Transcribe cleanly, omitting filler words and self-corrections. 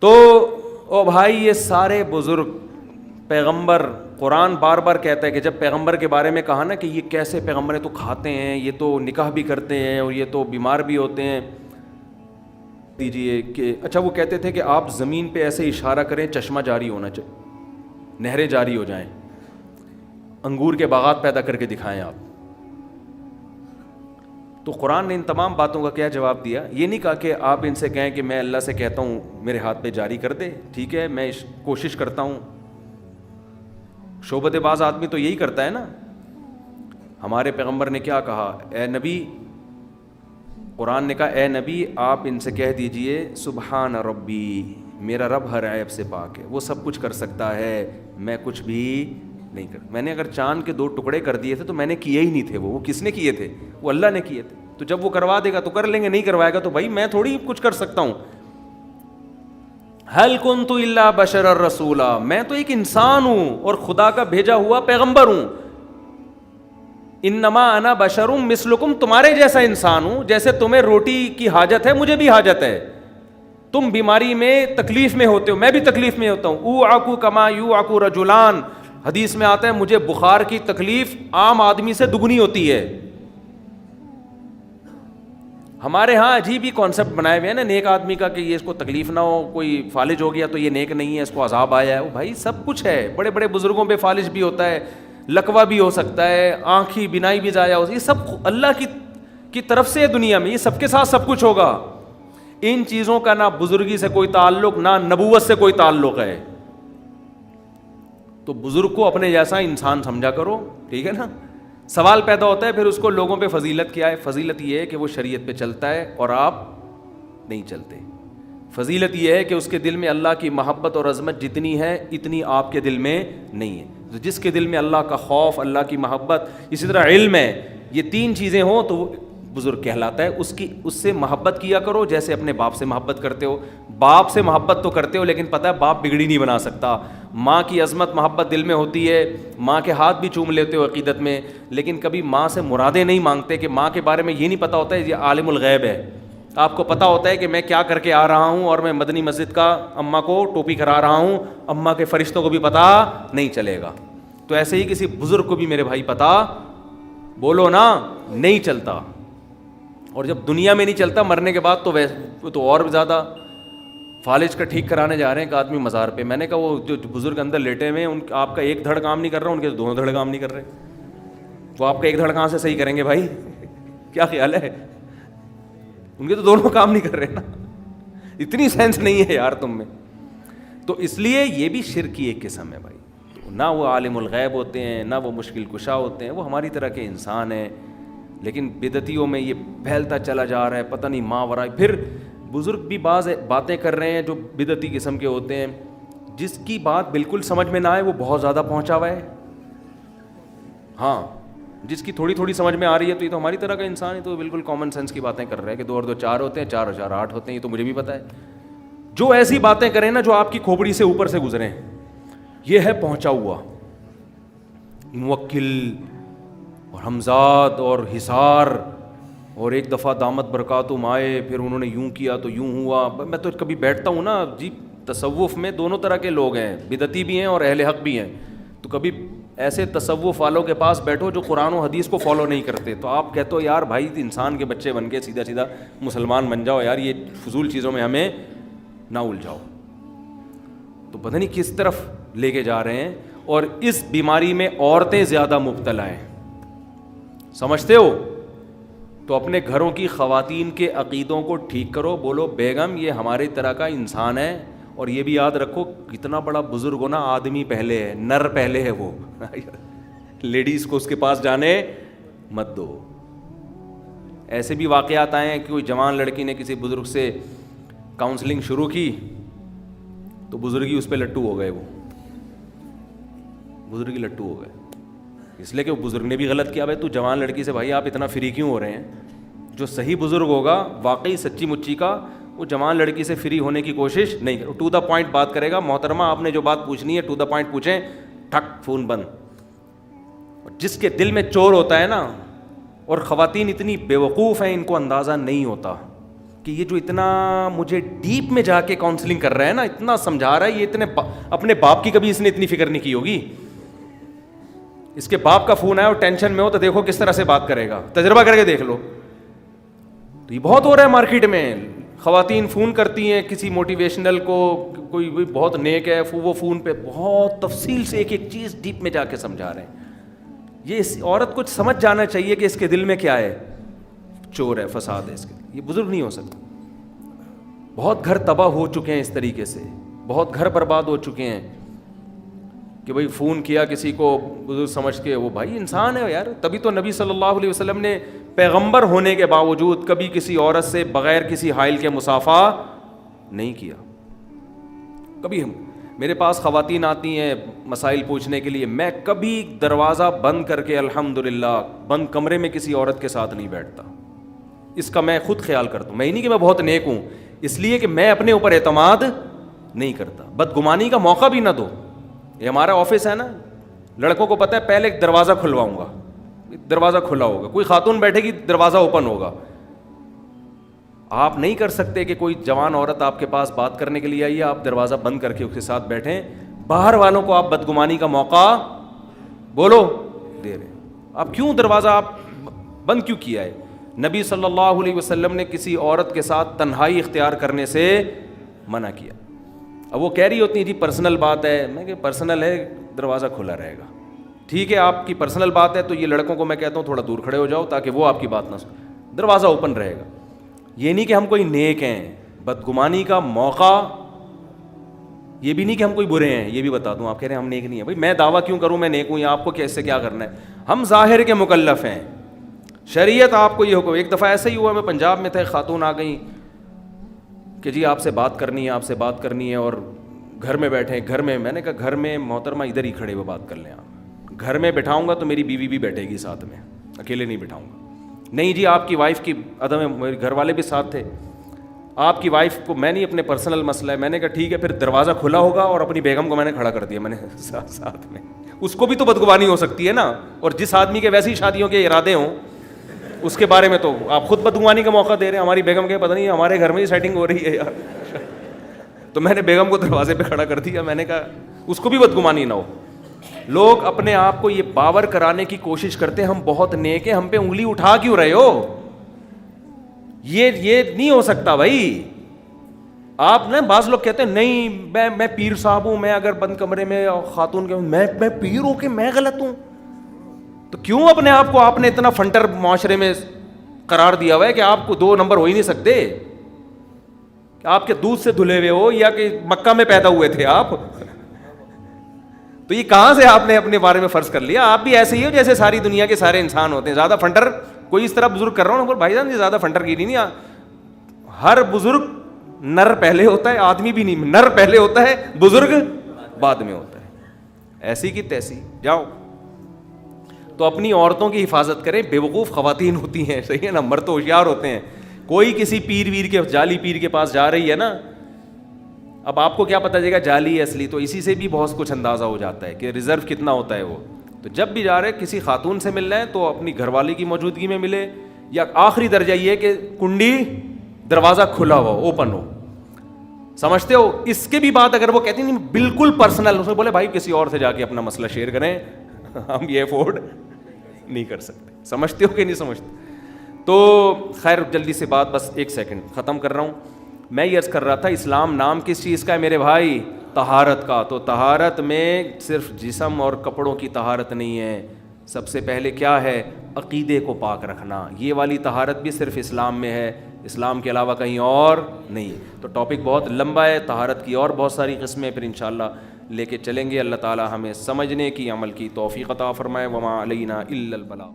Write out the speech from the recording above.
تو او بھائی یہ سارے بزرگ پیغمبر، قرآن بار بار کہتا ہے کہ جب پیغمبر کے بارے میں کہا نا کہ یہ کیسے پیغمبر ہیں، تو کھاتے ہیں، یہ تو نکاح بھی کرتے ہیں، اور یہ تو بیمار بھی ہوتے ہیں، دیجئے کہ اچھا وہ کہتے تھے کہ آپ زمین پہ ایسے اشارہ کریں چشمہ جاری ہونا چاہیے، نہریں جاری ہو جائیں، انگور کے باغات پیدا کر کے دکھائیں آپ. تو قرآن نے ان تمام باتوں کا کیا جواب دیا؟ یہ نہیں کہا کہ آپ ان سے کہیں کہ میں اللہ سے کہتا ہوں میرے ہاتھ پہ جاری کر دے، ٹھیک ہے میں کوشش کرتا ہوں. شعبت باز آدمی تو یہی کرتا ہے نا. ہمارے پیغمبر نے کیا کہا؟ اے نبی، قرآن نے کہا اے نبی آپ ان سے کہہ دیجئے سبحان ربی، میرا رب ہر عیب سے پاک ہے، وہ سب کچھ کر سکتا ہے، میں کچھ بھی نہیں کر. میں نے اگر چاند کے 2 ٹکڑے کر دیے تھے تو میں نے کیے ہی نہیں تھے، وہ کس نے کیے تھے؟ وہ اللہ نے کیے تھے. تو جب وہ کروا دے گا تو کر لیں گے، نہیں کروائے گا تو بھائی میں تھوڑی کچھ کر سکتا ہوں. هل كنت الا بشرا رسولا، میں تو ایک انسان ہوں اور خدا کا بھیجا ہوا پیغمبر ہوں. انما انا بشر مثلکم، تمہارے جیسا انسان ہوں، جیسے تمہیں روٹی کی حاجت ہے مجھے بھی حاجت ہے. تم بیماری میں تکلیف میں ہوتے ہو، میں بھی تکلیف میں ہوتا ہوں. اوعکو کما یوعکو رجلان، حدیث میں آتا ہے مجھے بخار کی تکلیف عام آدمی سے دگنی ہوتی ہے. ہمارے ہاں عجیب ہی کانسیپٹ بنائے ہوئے ہیں نا نیک آدمی کا کہ یہ اس کو تکلیف نہ ہو، کوئی فالج ہو گیا تو یہ نیک نہیں ہے، اس کو عذاب آیا ہے. وہ بھائی سب کچھ ہے، بڑے بڑے بزرگوں پہ فالج بھی ہوتا ہے، لکوہ بھی ہو سکتا ہے، آنکھ کی بینائی بھی ضائع ہو سکتی ہے، یہ سب اللہ کی طرف سے ہے. دنیا میں یہ سب کے ساتھ سب کچھ ہوگا. ان چیزوں کا نہ بزرگی سے کوئی تعلق، نہ نبوت سے کوئی تعلق ہے. تو بزرگ کو اپنے جیسا انسان سمجھا کرو، ٹھیک ہے نا. سوال پیدا ہوتا ہے پھر اس کو لوگوں پہ فضیلت کیا ہے؟ فضیلت یہ ہے کہ وہ شریعت پہ چلتا ہے اور آپ نہیں چلتے. فضیلت یہ ہے کہ اس کے دل میں اللہ کی محبت اور عظمت جتنی ہے اتنی آپ کے دل میں نہیں ہے. تو جس کے دل میں اللہ کا خوف، اللہ کی محبت، اسی طرح علم ہے، یہ 3 چیزیں ہوں تو وہ بزرگ کہلاتا ہے. اس سے محبت کیا کرو جیسے اپنے باپ سے محبت کرتے ہو. باپ سے محبت تو کرتے ہو لیکن پتہ ہے باپ بگڑی نہیں بنا سکتا. ماں کی عظمت محبت دل میں ہوتی ہے، ماں کے ہاتھ بھی چوم لیتے ہو عقیدت میں، لیکن کبھی ماں سے مرادیں نہیں مانگتے کہ ماں کے بارے میں یہ نہیں پتہ ہوتا ہے یہ عالم الغیب ہے. آپ کو پتہ ہوتا ہے کہ میں کیا کر کے آ رہا ہوں اور میں مدنی مسجد کا اماں کو ٹوپی کرا رہا ہوں، اماں کے فرشتوں کو بھی پتہ نہیں چلے گا. تو ایسے ہی کسی بزرگ کو بھی میرے بھائی پتہ بولو نا نہیں چلتا. اور جب دنیا میں نہیں چلتا مرنے کے بعد تو اور بھی زیادہ. فالج کا ٹھیک کرانے جا رہے ہیں ایک آدمی مزار پہ، میں نے کہا وہ جو بزرگ اندر لیٹے ہوئے ہیں آپ کا ایک دھڑ کام نہیں کر رہا، ان کے 2 دھڑ کام نہیں کر رہے. وہ آپ کا ایک دھڑ کہاں سے صحیح کریں گے بھائی؟ کیا خیال ہے؟ ان کے تو دونوں کام نہیں کر رہے نا. اتنی سینس نہیں ہے یار تم میں. تو اس لیے یہ بھی شرک کی ایک قسم ہے بھائی. نہ وہ عالم الغیب ہوتے ہیں، نہ وہ مشکل کشا ہوتے ہیں، وہ ہماری طرح کے انسان ہیں. لیکن بدعتیوں میں یہ پھیلتا چلا جا رہا ہے، پتہ نہیں ماورا. پھر بزرگ بھی بعض باتیں کر رہے ہیں جو بدعتی قسم کے ہوتے ہیں، جس کی بات بالکل سمجھ میں نہ آئے وہ بہت زیادہ پہنچا ہوا ہے. ہاں جس کی تھوڑی تھوڑی سمجھ میں آ رہی ہے تو یہ تو ہماری طرح کا انسان ہے، تو بالکل کامن سینس کی باتیں کر رہے ہیں کہ 2 اور 2 4 ہوتے ہیں، 4 اور 4 8 ہوتے ہیں. یہ تو مجھے بھی پتہ ہے. جو ایسی باتیں کریں نا جو آپ کی کھوپڑی سے اوپر سے گزریں، یہ ہے پہنچا ہوا. موکل اور حمزاد اور حصار، اور ایک دفعہ دامت برکاتہم آئے پھر انہوں نے یوں کیا تو یوں ہوا. میں تو کبھی بیٹھتا ہوں نا جی، تصوف میں دونوں طرح کے لوگ ہیں، بدعتی بھی ہیں اور اہل حق بھی ہیں. تو کبھی ایسے تصوف والوں کے پاس بیٹھو جو قرآن و حدیث کو فالو نہیں کرتے، تو آپ کہتے ہو یار بھائی انسان کے بچے بن کے سیدھا سیدھا مسلمان بن جاؤ یار، یہ فضول چیزوں میں ہمیں نہ الجھاؤ. تو پتہ نہیں کس طرف لے کے جا رہے ہیں. اور اس بیماری میں عورتیں زیادہ مبتلا ہیں، سمجھتے ہو؟ تو اپنے گھروں کی خواتین کے عقیدوں کو ٹھیک کرو. بولو بیگم یہ ہماری طرح کا انسان ہے. اور یہ بھی یاد رکھو کتنا بڑا بزرگ ہونا، آدمی پہلے ہے، نر پہلے ہے. وہ لیڈیز کو اس کے پاس جانے مت دو. ایسے بھی واقعات آئے ہیں کہ کوئی جوان لڑکی نے کسی بزرگ سے کاؤنسلنگ شروع کی تو بزرگی اس پہ لٹو ہو گئے. وہ بزرگی لٹو ہو گئے اس لیے کہ وہ بزرگ نے بھی غلط کیا. بھائی تو جوان لڑکی سے بھائی آپ اتنا فری کیوں ہو رہے ہیں؟ جو صحیح بزرگ ہوگا واقعی سچی مچی کا، وہ جوان لڑکی سے فری ہونے کی کوشش نہیں کرے، ٹو دا پوائنٹ بات کرے گا. محترمہ آپ نے جو بات پوچھنی ہے ٹو دا پوائنٹ پوچھیں، ٹھک فون بند. جس کے دل میں چور ہوتا ہے نا، اور خواتین اتنی بیوقوف ہیں ان کو اندازہ نہیں ہوتا. کہ یہ جو اتنا مجھے ڈیپ میں جا کے کاؤنسلنگ کر رہا ہے نا, اتنا سمجھا رہا ہے, یہ اتنے اپنے باپ کی کبھی اس نے اتنی فکر نہیں کی ہوگی. اس کے باپ کا فون آیا اور ٹینشن میں ہو تو دیکھو کس طرح سے بات کرے گا, تجربہ کر کے دیکھ لو. تو یہ بہت ہو رہا ہے مارکیٹ میں. خواتین فون کرتی ہیں کسی موٹیویشنل کو, کوئی بہت نیک ہے, وہ فون پہ بہت تفصیل سے ایک ایک چیز ڈیپ میں جا کے سمجھا رہے ہیں. یہ اس عورت کو سمجھ جانا چاہیے کہ اس کے دل میں کیا ہے, چور ہے, فساد ہے اس کے. یہ بزرگ نہیں ہو سکتا. بہت گھر تباہ ہو چکے ہیں اس طریقے سے, بہت گھر برباد ہو چکے ہیں کہ بھائی فون کیا کسی کو بزرگ سمجھ کے, وہ بھائی انسان ہے یار. تبھی تو نبی صلی اللہ علیہ وسلم نے پیغمبر ہونے کے باوجود کبھی کسی عورت سے بغیر کسی حائل کے مصافحہ نہیں کیا. کبھی میرے پاس خواتین آتی ہیں مسائل پوچھنے کے لیے, میں کبھی دروازہ بند کر کے الحمدللہ بند کمرے میں کسی عورت کے ساتھ نہیں بیٹھتا. اس کا میں خود خیال کرتا ہوں. میں ہی نہیں کہ میں بہت نیک ہوں, اس لیے کہ میں اپنے اوپر اعتماد نہیں کرتا. بدگمانی کا موقع بھی نہ دو. یہ ہمارا آفس ہے نا, لڑکوں کو پتہ ہے پہلے ایک دروازہ کھلواؤں گا, دروازہ کھلا ہوگا, کوئی خاتون بیٹھے گی دروازہ اوپن ہوگا. آپ نہیں کر سکتے کہ کوئی جوان عورت آپ کے پاس بات کرنے کے لیے آئی ہے, آپ دروازہ بند کر کے اس کے ساتھ بیٹھیں. باہر والوں کو آپ بدگمانی کا موقع بولو دے رہے. آپ کیوں دروازہ آپ بند کیوں کیا ہے؟ نبی صلی اللہ علیہ وسلم نے کسی عورت کے ساتھ تنہائی اختیار کرنے سے منع کیا. اب وہ کہہ رہی ہوتی ہیں جی پرسنل بات ہے. میں کہ پرسنل ہے, دروازہ کھلا رہے گا. ٹھیک ہے آپ کی پرسنل بات ہے تو یہ لڑکوں کو میں کہتا ہوں تھوڑا دور کھڑے ہو جاؤ تاکہ وہ آپ کی بات نہ سنیں. دروازہ اوپن رہے گا. یہ نہیں کہ ہم کوئی نیک ہیں. بدگمانی کا موقع, یہ بھی نہیں کہ ہم کوئی برے ہیں. یہ بھی بتا دوں, آپ کہہ رہے ہیں ہم نیک نہیں ہیں. بھائی میں دعویٰ کیوں کروں میں نیک ہوں, یا آپ کو کیسے کیا کرنا ہے؟ ہم ظاہر کے مکلف ہیں. شریعت آپ کو یہ حکم. ایک دفعہ ایسا ہی ہوا, میں پنجاب میں تھا, خاتون آ گئیں کہ جی آپ سے بات کرنی ہے, آپ سے بات کرنی ہے, اور گھر میں بیٹھے. گھر میں, میں نے کہا گھر میں محترمہ ادھر ہی کھڑے ہوئے بات کر لیں. آپ گھر میں بٹھاؤں گا تو میری بیوی بھی بیٹھے گی ساتھ میں, اکیلے نہیں بٹھاؤں گا. نہیں جی آپ کی وائف کی عدم ہے, میرے گھر والے بھی ساتھ تھے. آپ کی وائف کو میں نہیں, اپنے پرسنل مسئلہ ہے. میں نے کہا ٹھیک ہے, پھر دروازہ کھلا ہوگا, اور اپنی بیگم کو میں نے کھڑا کر دیا میں نے ساتھ میں. اس کو بھی تو بدگمانی ہو سکتی ہے نا, اور جس آدمی کے ویسی شادیوں کے ارادے ہوں اس کے بارے میں تو آپ خود بدگمانی کا موقع دے رہے ہیں. ہماری بیگم کے پتہ نہیں ہمارے گھر میں ہی سیٹنگ ہو رہی ہے یار. تو میں نے بیگم کو دروازے پہ کھڑا کر دیا. میں نے کہا اس کو بھی بدگمانی نہ ہو. لوگ اپنے آپ کو یہ باور کرانے کی کوشش کرتے ہیں ہم بہت نیک ہیں, ہم پہ انگلی اٹھا کیوں رہے ہو؟ یہ نہیں ہو سکتا بھائی. آپ نا بعض لوگ کہتے ہیں نہیں میں پیر صاحب ہوں, میں اگر بند کمرے میں خاتون کے میں پیر ہوں کہ میں غلط ہوں. تو کیوں اپنے آپ کو آپ نے اتنا فنٹر معاشرے میں قرار دیا ہوا ہے کہ آپ کو 2 نمبر ہو ہی نہیں سکتے؟ کہ آپ کے دودھ سے دھلے ہوئے ہو یا کہ مکہ میں پیدا ہوئے تھے آپ؟ تو یہ کہاں سے آپ نے اپنے بارے میں فرض کر لیا؟ آپ بھی ایسے ہی ہو جیسے ساری دنیا کے سارے انسان ہوتے ہیں. زیادہ فنٹر کوئی اس طرح بزرگ کر رہا ہوں بھائی جان, زیادہ فنٹر کی نہیں. ہر بزرگ نر پہلے ہوتا ہے, آدمی بھی نہیں, نر پہلے ہوتا ہے, بزرگ بعد میں ہوتا ہے. ایسی کی تیسی جاؤ. تو اپنی عورتوں کی حفاظت کریں. بے وقوف خواتین ہوتی ہیں, صحیح ہے نا, مرد تو ہوشیار ہوتے ہیں. کوئی کسی پیر ویر کے جعلی پیر کے پاس جا رہی ہے نا, اب آپ کو کیا پتہ چلے گا جعلی اصلی؟ تو اسی سے بھی بہت کچھ اندازہ ہو جاتا ہے کہ ریزرو کتنا ہوتا ہے وہ. تو جب بھی جا رہے کسی خاتون سے مل رہے ہیں تو اپنی گھر والی کی موجودگی میں ملے, یا آخری درجہ یہ کہ کنڈی دروازہ کھلا ہوا ہو, اوپن ہو. سمجھتے ہو؟ اس کے بھی بات اگر وہ کہتی نہیں بالکل پرسنل, اس میں بولے بھائی کسی اور سے جا کے اپنا مسئلہ شیئر کریں, ہم یہ افورڈ نہیں کر سکتے. سمجھتے ہو کہ نہیں سمجھتے؟ تو خیر جلدی سے بات, بس 1 سیکنڈ ختم کر رہا ہوں. میں یہ عرض کر رہا تھا اسلام نام کس چیز کا ہے میرے بھائی؟ طہارت کا. تو طہارت میں صرف جسم اور کپڑوں کی طہارت نہیں ہے, سب سے پہلے کیا ہے؟ عقیدے کو پاک رکھنا. یہ والی طہارت بھی صرف اسلام میں ہے, اسلام کے علاوہ کہیں اور نہیں. تو ٹاپک بہت لمبا ہے, طہارت کی اور بہت ساری قسمیں پھر انشاءاللہ لے کے چلیں گے. اللہ تعالی ہمیں سمجھنے کی, عمل کی توفیق عطا فرمائے. وما علینا الا البلاغ.